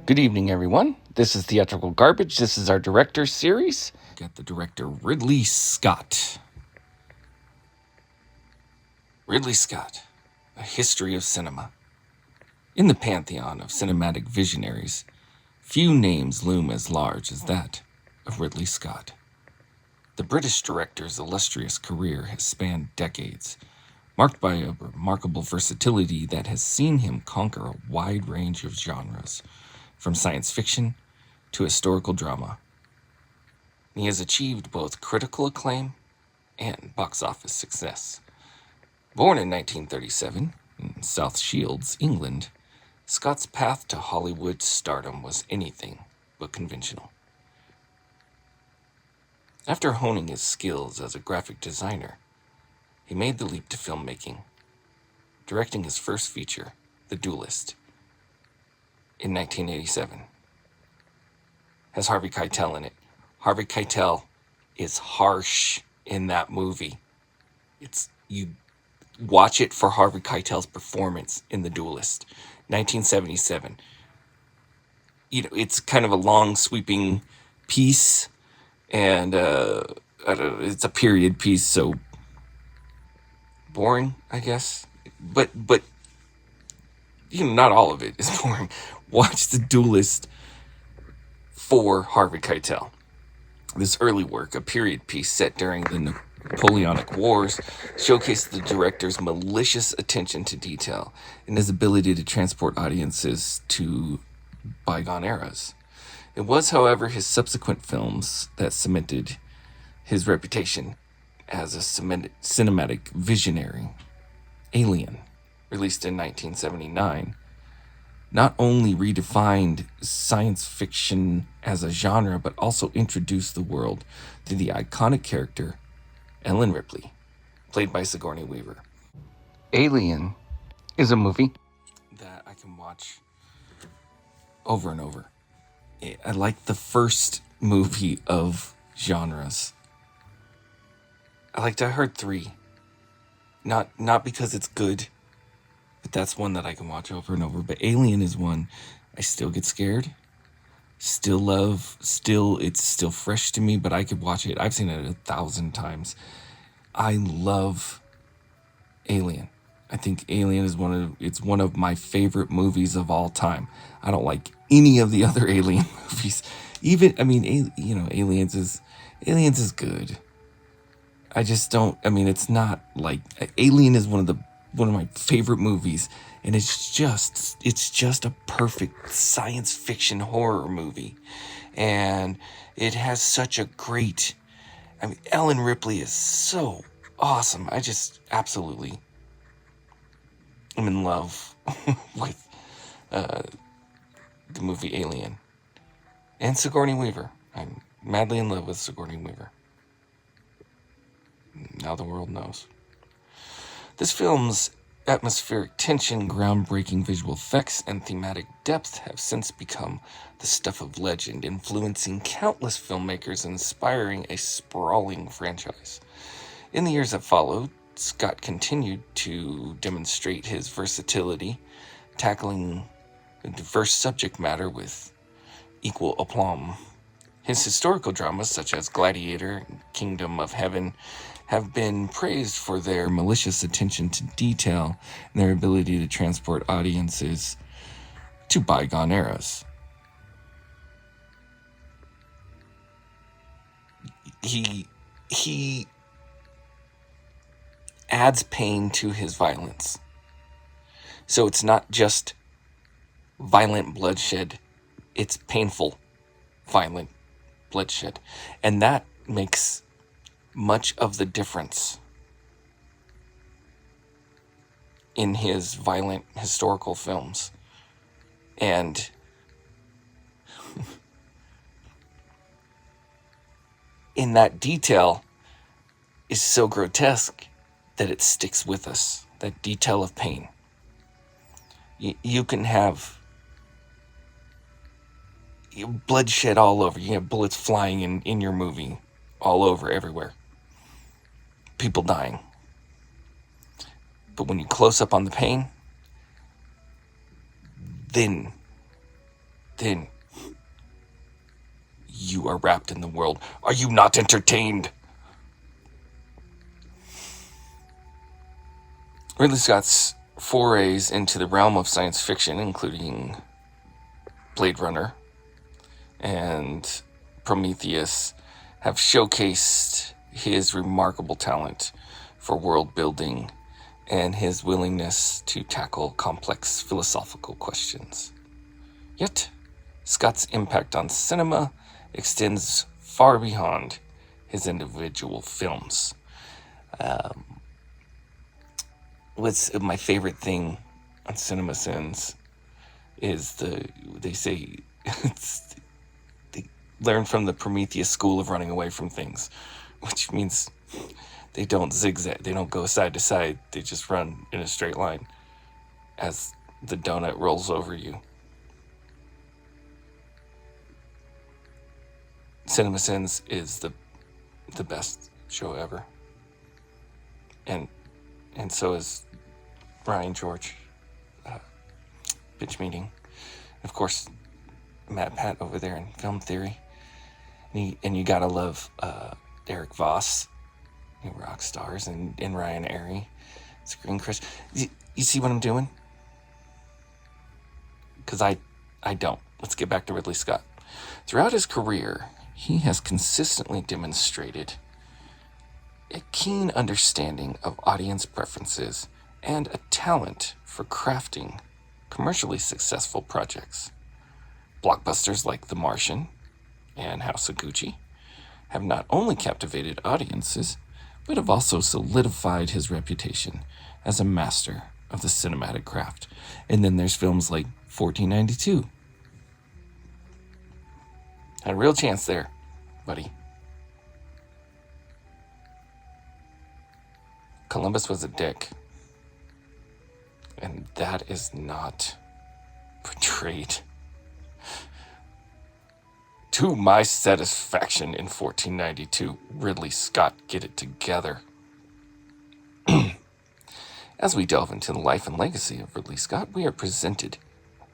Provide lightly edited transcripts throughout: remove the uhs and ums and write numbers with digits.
Good evening, everyone. This is Theatrical Garbage. This is our director series. Got the director Ridley Scott. Ridley Scott, A History of Cinema. In the pantheon of cinematic visionaries, few names loom as large as that of Ridley Scott. The British director's illustrious career has spanned decades, marked by a remarkable versatility that has seen him conquer a wide range of genres, from science fiction to historical drama. He has achieved both critical acclaim and box office success. Born in 1937 in South Shields, England, Scott's path to Hollywood stardom was anything but conventional. After honing his skills as a graphic designer, he made the leap to filmmaking, directing his first feature, The Duelist, in 1987. Has Harvey Keitel in it. Harvey Keitel is harsh in that movie. You watch it for Harvey Keitel's performance in The Duelist, 1977. It's kind of a long, sweeping piece, and it's a period piece, so boring, I guess. But not all of it is boring. Watch The Duelist for Harvey Keitel. This early work, a period piece set during the Napoleonic Wars, showcased the director's malicious attention to detail and his ability to transport audiences to bygone eras. It was, however, his subsequent films that cemented his reputation as a cinematic visionary. Alien, released in 1979, not only redefined science fiction as a genre, but also introduced the world to the iconic character Ellen Ripley, played by Sigourney Weaver. Alien is a movie that I can watch over and over. I like the first movie of genres. I like Die Hard 3. Not because it's good, but that's one that I can watch over and over. But Alien is one I still get scared, still love, it's still fresh to me, but I could watch it. I've seen it 1,000 times. I love Alien. I think Alien is one of my favorite movies of all time. I don't like any of the other Alien movies. Aliens is good. I just don't. It's not like Alien is one of my favorite movies, and it's just a perfect science fiction horror movie, and it has such a great. Ellen Ripley is so awesome. I just absolutely am in love with the movie Alien and Sigourney Weaver. I'm madly in love with Sigourney Weaver. Now the world knows. This film's atmospheric tension, groundbreaking visual effects, and thematic depth have since become the stuff of legend, influencing countless filmmakers and inspiring a sprawling franchise. In the years that followed, Scott continued to demonstrate his versatility, tackling diverse subject matter with equal aplomb. His historical dramas, such as Gladiator and Kingdom of Heaven, have been praised for their malicious attention to detail and their ability to transport audiences to bygone eras. He adds pain to his violence. So it's not just violent bloodshed, it's painful, violent bloodshed. And that makes much of the difference in his violent historical films. And in that detail is so grotesque that it sticks with us, that detail of pain. You can have bloodshed all over. You have bullets flying in your movie all over, everywhere. People dying. But when you close up on the pain, then then you are wrapped in the world. Are you not entertained? Ridley Scott's forays into the realm of science fiction, including Blade Runner and Prometheus, have showcased his remarkable talent for world building and his willingness to tackle complex philosophical questions. Yet, Scott's impact on cinema extends far beyond his individual films. What's my favorite thing on CinemaSins is they say they learn from the Prometheus school of running away from things, which means they don't zigzag, they don't go side to side, they just run in a straight line as the donut rolls over you. CinemaSins is the best show ever. And so is Ryan George, Pitch Meeting. Of course, Matt Pat over there in Film Theory. And you gotta love Eric Voss, rock stars, and Ryan Airy, Screen Chris. You see what I'm doing? Because I don't. Let's get back to Ridley Scott. Throughout his career, he has consistently demonstrated a keen understanding of audience preferences and a talent for crafting commercially successful projects. Blockbusters like The Martian and House of Gucci have not only captivated audiences, but have also solidified his reputation as a master of the cinematic craft. And then there's films like 1492. Had a real chance there, buddy. Columbus was a dick. And that is not portrayed to my satisfaction in 1492. Ridley Scott, get it together. As we delve into the life and legacy of Ridley Scott, we are presented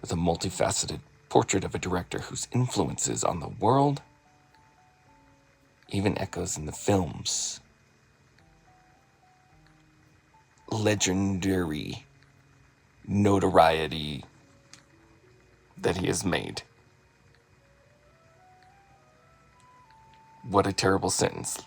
with a multifaceted portrait of a director whose influences on the world even echoes in the film's legendary notoriety that he has made. What a terrible sentence.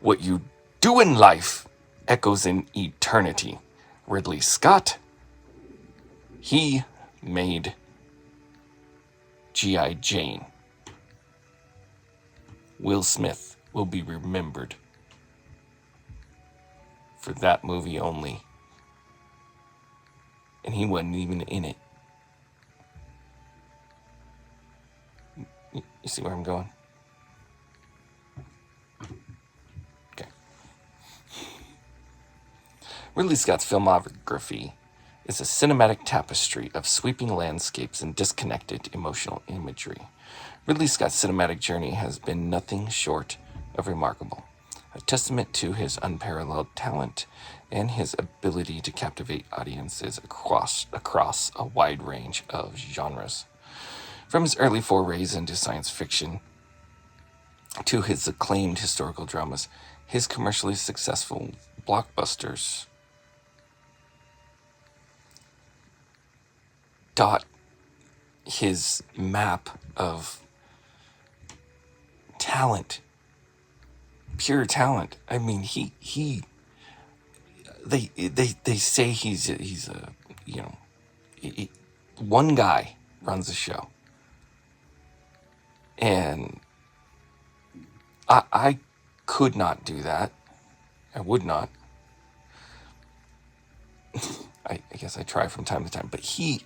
What you do in life echoes in eternity. Ridley Scott, he made G.I. Jane. Will Smith will be remembered for that movie only. And he wasn't even in it. You see where I'm going? Okay. Ridley Scott's filmography is a cinematic tapestry of sweeping landscapes and disconnected emotional imagery. Ridley Scott's cinematic journey has been nothing short of remarkable, a testament to his unparalleled talent and his ability to captivate audiences across a wide range of genres. From his early forays into science fiction to his acclaimed historical dramas, his commercially successful blockbusters dot his map of talent, pure talent. I mean, they say he's a one guy runs the show, and I could not do that. I would not. I guess I try from time to time, but he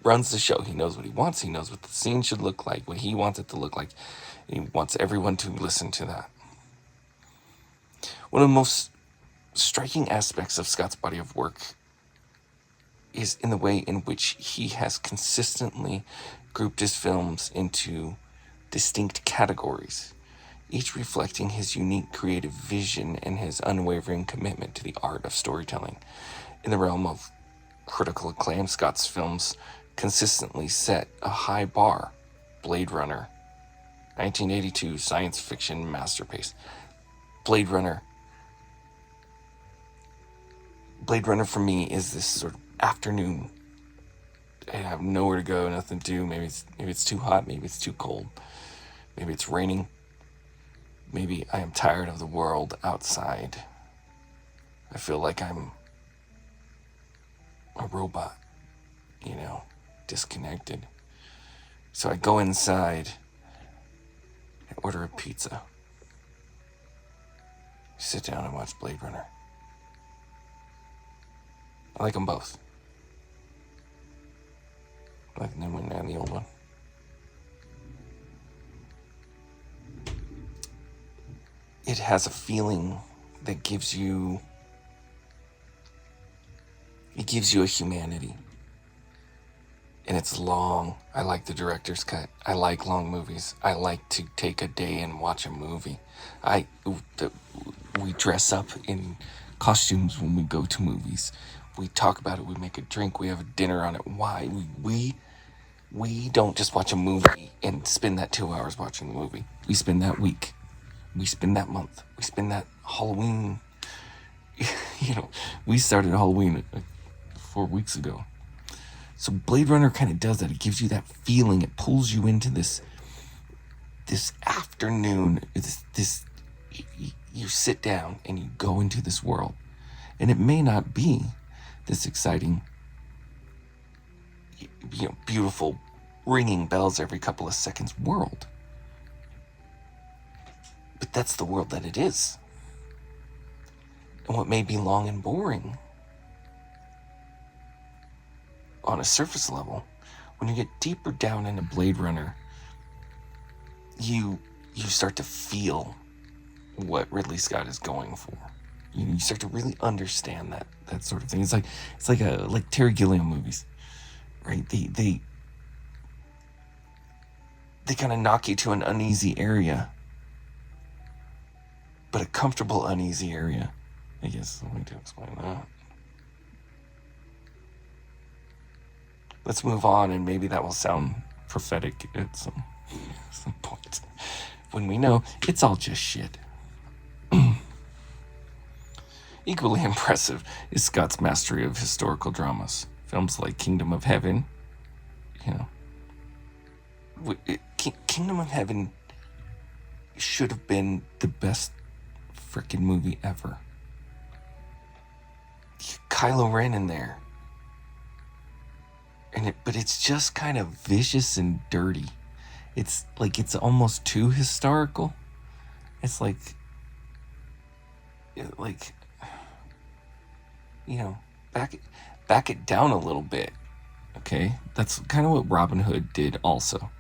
runs the show. He knows what he wants. He knows what the scene should look like, what he wants it to look like. He wants everyone to listen to that. One of the most striking aspects of Scott's body of work is in the way in which he has consistently grouped his films into distinct categories, each reflecting his unique creative vision and his unwavering commitment to the art of storytelling. In the realm of critical acclaim, Scott's films consistently set a high bar. Blade Runner, 1982 science fiction masterpiece. Blade Runner for me is this sort of afternoon. I have nowhere to go, nothing to do. Maybe it's too hot, maybe it's too cold, maybe it's raining, maybe I am tired of the world outside. I feel like I'm a robot, disconnected. So I go inside and order a pizza. Sit down and watch Blade Runner. I like them both. I like the new one and the old one. It has a feeling that gives you a humanity. And it's long. I like the director's cut. I like long movies. I like to take a day and watch a movie. We dress up in costumes when we go to movies. We talk about it. We make a drink. We have a dinner on it. Why? We don't just watch a movie and spend that 2 hours watching the movie. We spend that week. We spend that month. We spend that Halloween. We started Halloween 4 weeks ago. So Blade Runner kind of does that. It gives you that feeling. It pulls you into this afternoon. You sit down and you go into this world. And it may not be this exciting, beautiful, ringing bells every couple of seconds world. But that's the world that it is. And what may be long and boring on a surface level, when you get deeper down into Blade Runner, you start to feel what Ridley Scott is going for. You start to really understand that sort of thing. It's like Terry Gilliam movies, right? They kind of knock you to an uneasy area, but a comfortable uneasy area. I guess let me to explain that. Let's move on, and maybe that will sound prophetic at some point, when we know it's all just shit. Equally impressive is Scott's mastery of historical dramas. Films like Kingdom of Heaven, Kingdom of Heaven should have been the best freaking movie ever. Kylo Ren in there. But it's just kind of vicious and dirty. It's almost too historical. It's back it down a little bit. Okay? That's kind of what Robin Hood did also.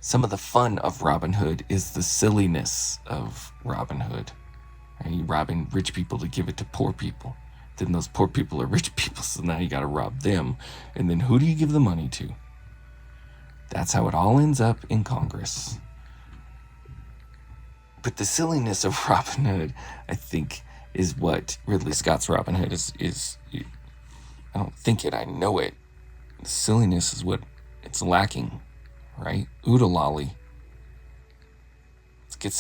Some of the fun of Robin Hood is the silliness of Robin Hood. Right? You robbing rich people to give it to poor people. Then those poor people are rich people, so now you gotta rob them. And then who do you give the money to? That's how it all ends up in Congress. But the silliness of Robin Hood, I think, is what Ridley Scott's Robin Hood is. I don't think it, I know it. The silliness is what it's lacking, right? Oodalolly. Let's get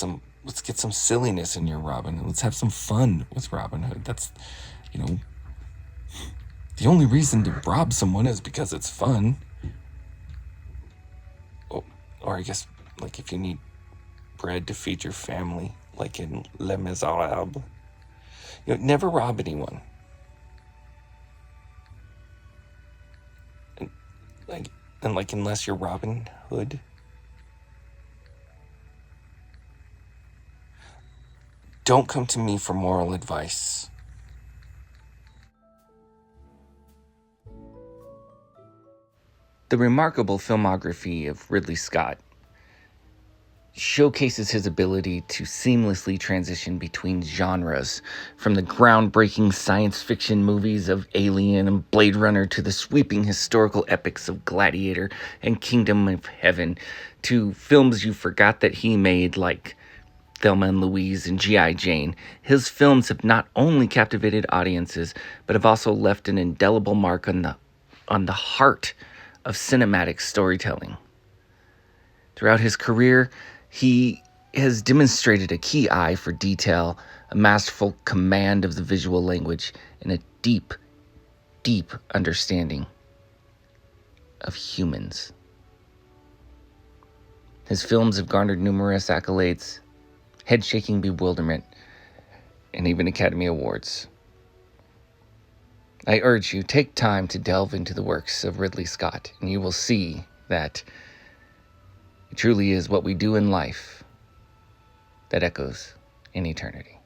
some silliness in your Robin Hood. Let's have some fun with Robin Hood. That's, the only reason to rob someone is because it's fun. Or I guess, if you need bread to feed your family, like in Les Miserables. Never rob anyone. And unless you're Robin Hood. Don't come to me for moral advice. The remarkable filmography of Ridley Scott showcases his ability to seamlessly transition between genres, from the groundbreaking science fiction movies of Alien and Blade Runner to the sweeping historical epics of Gladiator and Kingdom of Heaven, to films you forgot that he made like Thelma and Louise, and G.I. Jane, his films have not only captivated audiences, but have also left an indelible mark on the heart of cinematic storytelling. Throughout his career, he has demonstrated a key eye for detail, a masterful command of the visual language, and a deep, deep understanding of humans. His films have garnered numerous accolades, head-shaking bewilderment, and even Academy Awards. I urge you, take time to delve into the works of Ridley Scott, and you will see that it truly is what we do in life that echoes in eternity.